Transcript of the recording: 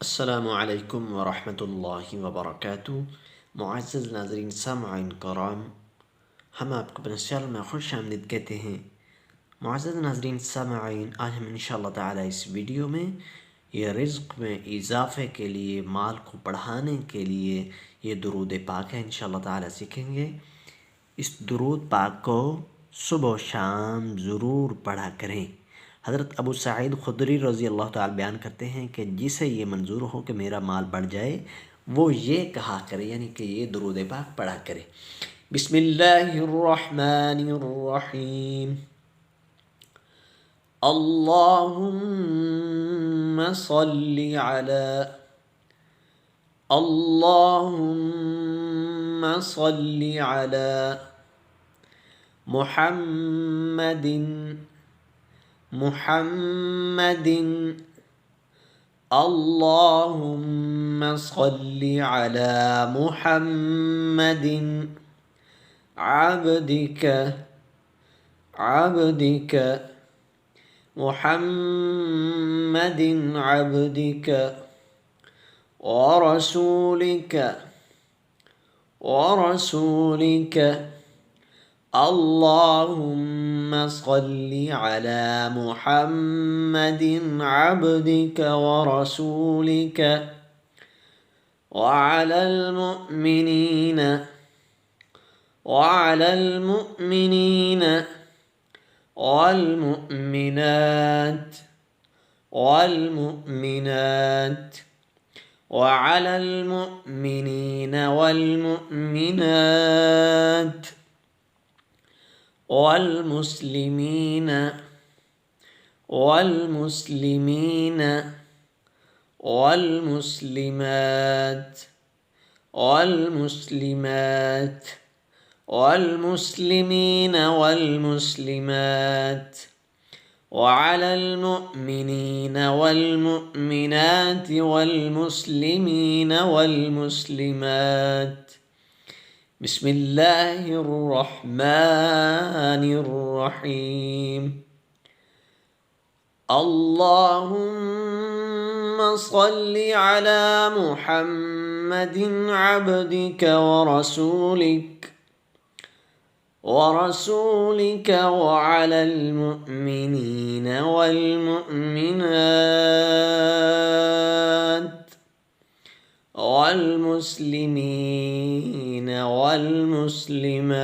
अस्सलामुअलैकुम वरहमतुल्लाहि वबरकातुहू। मुअज़्ज़ज़ नाज़रीन सामईन कराम, हम आपको अपने चैनल में खुश आमदीद कहते हैं। मुअज़्ज़ज़ नाज़रीन सामईन, आज हम इंशाअल्लाह ताला इस वीडियो में ये रिज़्क़ में इजाफ़े के लिए, माल को बढ़ाने के लिए ये दुरूद पाक है इंशाअल्लाह ताला सीखेंगे। इस दुरूद पाक को सुबह शाम ज़रूर पढ़ा करें। हज़रत अबू सईद खुदरी रज़ी अल्लाह ताला बयान करते हैं कि जिसे ये मंजूर हो कि मेरा माल बढ़ जाए वो ये कहा करे, यानी कि ये दुरूद पाक पढ़ा करे। बिस्मिल्लाहिर्रहमानिर्रहीम। अल्लाहुम्मा सल्लि अला अल्लाहुम्मा सल्लि अला मुहम्मदिन मुहम्मदिन अल्लाहुम्मा सल्लि अला मुहम्मदिन अब्दिक अब्दिक मुहम्मदिन अब्दिक व रसूलिक अल्लाहुम्मा सल्लि अला मुहम्मदिन अब्दिक व रसूलिक व अलल मुमिनीना والمؤمنات وعلى المؤمنين والمؤمنات والمسلمين والمسلمات والمسلمين والمسلمات وعلى المؤمنين والمؤمنات والمسلمين والمسلمات. بسم الله الرحمن الرحيم. اللهم صل على محمد عبدك ورسولك وعلى المؤمنين والمؤمنات والمسلمين والمسلمات